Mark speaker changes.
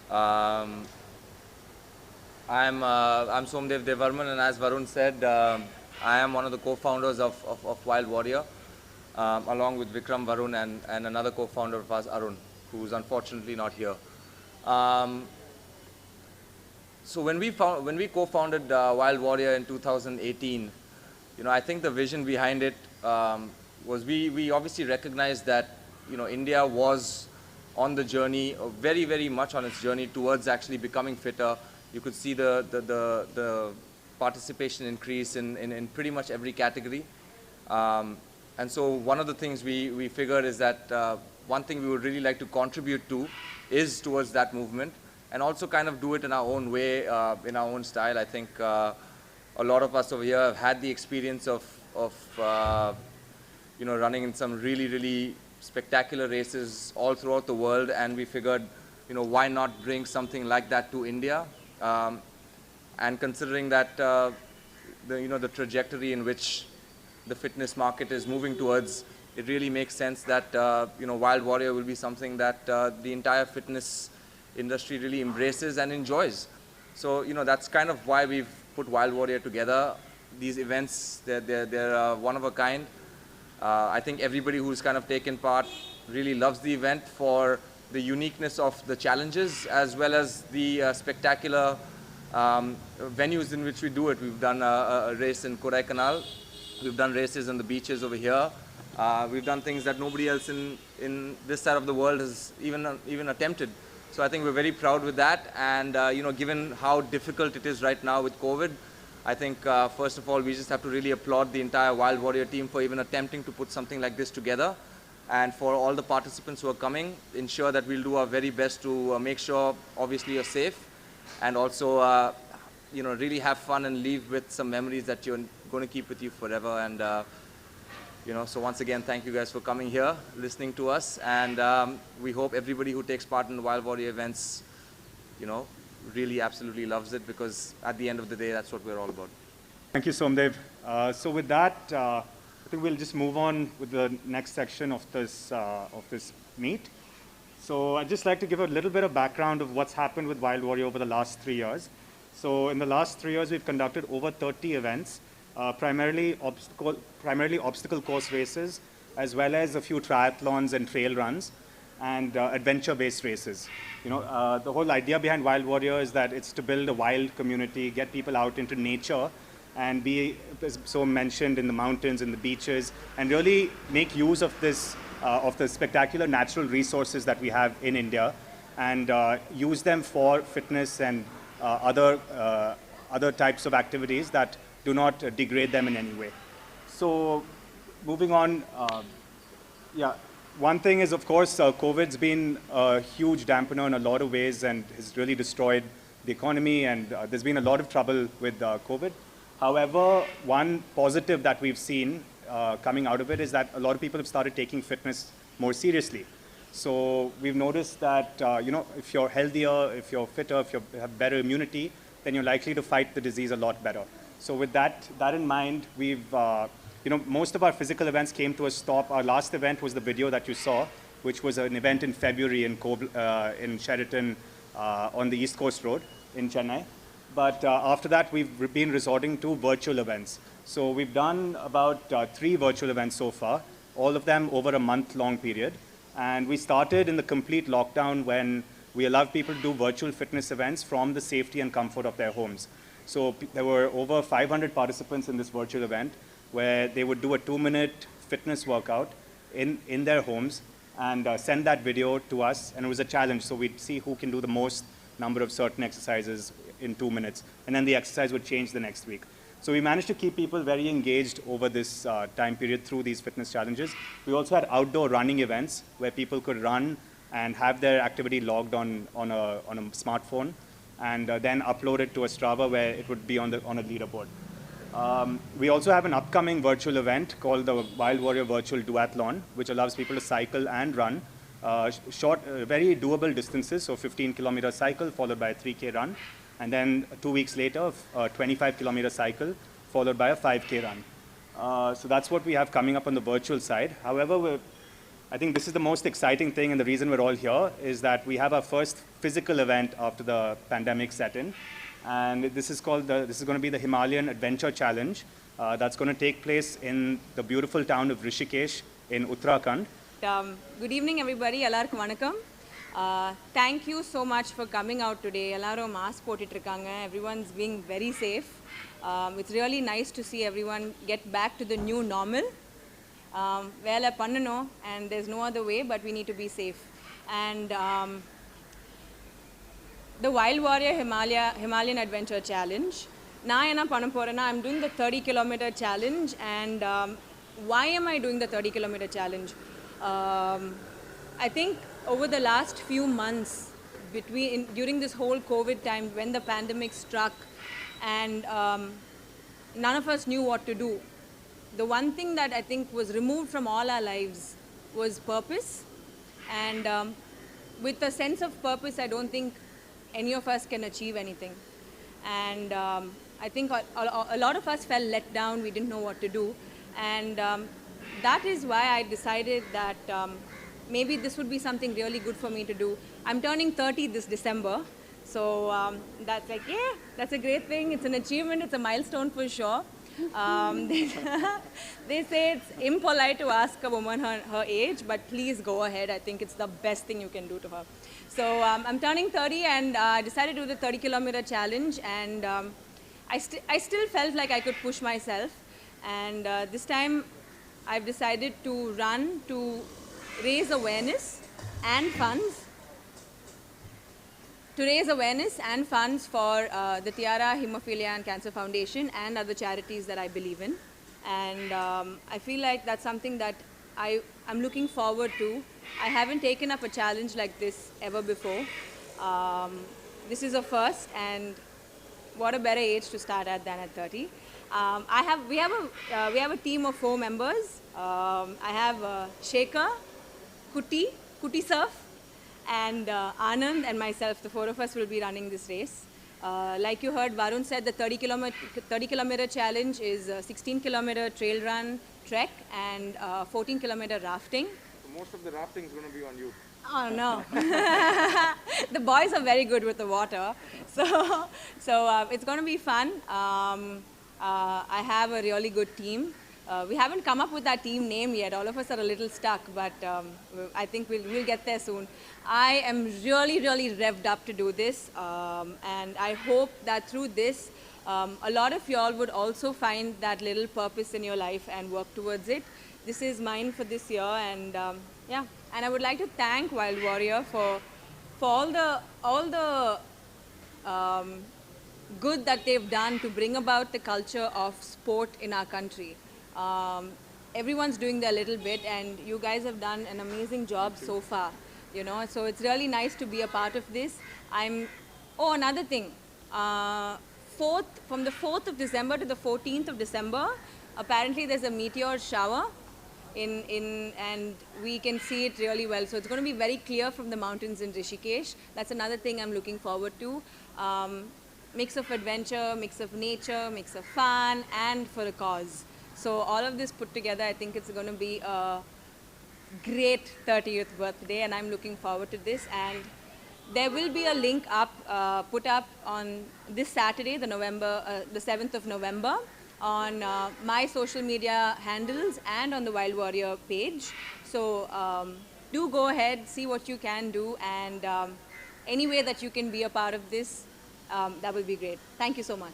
Speaker 1: Um, I'm Somdev Devvarman, and as Varun said, I am one of the co-founders of Wild Warrior, along with Vikram, Varun, and another co-founder of us, Arun, who's unfortunately not here. Um, so when we co-founded Wild Warrior in 2018, I think the vision behind it was we obviously recognized that India was on the journey, very much on its journey towards actually becoming fitter. You could see the participation increase in pretty much every category. Um, and so one of the things we figured is that one thing we would really like to contribute to is towards that movement, and also kind of do it in our own way, in our own style. I think a lot of us over here have had the experience of running in some really spectacular races all throughout the world, and we figured, why not bring something like that to India? And considering that the trajectory in which the fitness market is moving towards, it really makes sense that Wild Warrior will be something that the entire fitness industry really embraces and enjoys. So that's kind of why we've put Wild Warrior together. These events, they're one of a kind. I think everybody who's kind of taken part really loves the event for the uniqueness of the challenges, as well as the spectacular venues in which we do it. We've done a race in Kodaikanal. We've done races on the beaches over here. We've done things that nobody else in this side of the world has even attempted. So I think we're very proud with that. And given how difficult it is right now with COVID, I think first of all we just have to really applaud the entire Wild Warrior team for even attempting to put something like this together. And for all the participants who are coming, ensure that we'll do our very best to make sure, obviously, you're safe, and also really have fun and leave with some memories that you're going to keep with you forever. And so once again, thank you guys for coming here, listening to us, and we hope everybody who takes part in the Wild Warrior events, really absolutely loves it, because at the end of the day, that's what we're all about.
Speaker 2: Thank you, Somdev. So with that, I think we'll just move on with the next section of this meet. So I'd just like to give a little bit of background of what's happened with Wild Warrior over the last 3 years. So in the last 3 years, we've conducted over 30 events, primarily obstacle course races, as well as a few triathlons and trail runs, and adventure-based races. The whole idea behind Wild Warrior is that it's to build a wild community, get people out into nature, and be, as so mentioned, in the mountains, in the beaches, and really make use of this, of the spectacular natural resources that we have in India, and use them for fitness and other types of activities that do not degrade them in any way. So moving on, one thing is, of course, COVID's been a huge dampener in a lot of ways and has really destroyed the economy, and there's been a lot of trouble with COVID. However, one positive that we've seen coming out of it is that a lot of people have started taking fitness more seriously. So we've noticed that, if you're healthier, if you're fitter, if you have better immunity, then you're likely to fight the disease a lot better. So with that in mind, we've, most of our physical events came to a stop. Our last event was the video that you saw, which was an event in February in Sheraton on the East Coast Road in Chennai. But after that, we've been resorting to virtual events. So we've done about 3 virtual events so far, all of them over a month-long period. And we started in the complete lockdown when we allowed people to do virtual fitness events from the safety and comfort of their homes. So there were over 500 participants in this virtual event where they would do a 2-minute fitness workout in their homes and send that video to us. And it was a challenge. So we'd see who can do the most number of certain exercises in 2 minutes. And then the exercise would change the next week. So we managed to keep people very engaged over this time period through these fitness challenges. We also had outdoor running events where people could run and have their activity logged on a smartphone, and then upload it to a Strava where it would be on a leaderboard. We also have an upcoming virtual event called the Wild Warrior Virtual Duathlon, which allows people to cycle and run short, very doable distances, so 15-kilometer cycle followed by a 3K run. And then 2 weeks later, a 25-kilometer cycle, followed by a 5K run. So that's what we have coming up on the virtual side. However, I think this is the most exciting thing, and the reason we're all here is that we have our first physical event after the pandemic set in. And this is going to be the Himalayan Adventure Challenge. That's going to take place in the beautiful town of Rishikesh in Uttarakhand.
Speaker 3: Good evening, everybody. Ellarkum vanakkam. Thank you so much for coming out today. Ellarum mask potittirukanga. Everyone's being very safe. It's really nice to see everyone get back to the new normal. Vela pannano, and there's no other way, but we need to be safe. And the Wild Warrior Himalayan Adventure Challenge. I'm doing the 30-kilometer challenge, and why am I doing the 30-kilometer challenge? I think over the last few months, during this whole COVID time, when the pandemic struck, and none of us knew what to do, the one thing that I think was removed from all our lives was purpose. And with a sense of purpose, I don't think any of us can achieve anything. And I think a lot of us felt let down. We didn't know what to do. And that is why I decided that maybe this would be something really good for me to do. I'm turning 30 this December. So that's like, yeah, that's a great thing. It's an achievement. It's a milestone for sure. They say it's impolite to ask a woman her age, but please go ahead. I think it's the best thing you can do to her. So I'm turning 30, and I decided to do the 30-kilometer challenge, and I still felt like I could push myself. And this time I've decided to run to raise awareness and funds. To raise awareness and funds for the Tiara Hemophilia and Cancer Foundation and other charities that I believe in. And I feel like that's something that I'm looking forward to. I haven't taken up a challenge like this ever before. This is a first, and what a better age to start at than at 30. We have a team of 4 members. I have Shekhar, Kuti Surf, and Anand and myself. The 4 of us will be running this race. Like you heard, Varun said the 30-kilometer challenge is a 16-kilometer trail run, trek, and 14-kilometer rafting.
Speaker 1: So most of the rafting is going to be on you.
Speaker 3: Oh no. The boys are very good with the water. So it's going to be fun. I have a really good team. We haven't come up with that team name yet. All of us are a little stuck, but I think we'll get there soon. I am really, really revved up to do this, and I hope that through this, a lot of y'all would also find that little purpose in your life and work towards it. This is mine for this year, and yeah. And I would like to thank Wild Warrior for all the good that they've done to bring about the culture of sport in our country. Everyone's doing their little bit, and you guys have done an amazing job so far. You know, so it's really nice to be a part of this. Another thing. From the 4th of December to the 14th of December, apparently there's a meteor shower. And we can see it really well. So it's going to be very clear from the mountains in Rishikesh. That's another thing I'm looking forward to. Mix of adventure, mix of nature, mix of fun, and for a cause. So all of this put together, I think it's going to be a great 30th birthday, and I'm looking forward to this. And there will be a link up, put up on this Saturday, the 7th of November, on my social media handles and on the Wild Warrior page. So do go ahead, see what you can do, and any way that you can be a part of this, that will be great. Thank you so much.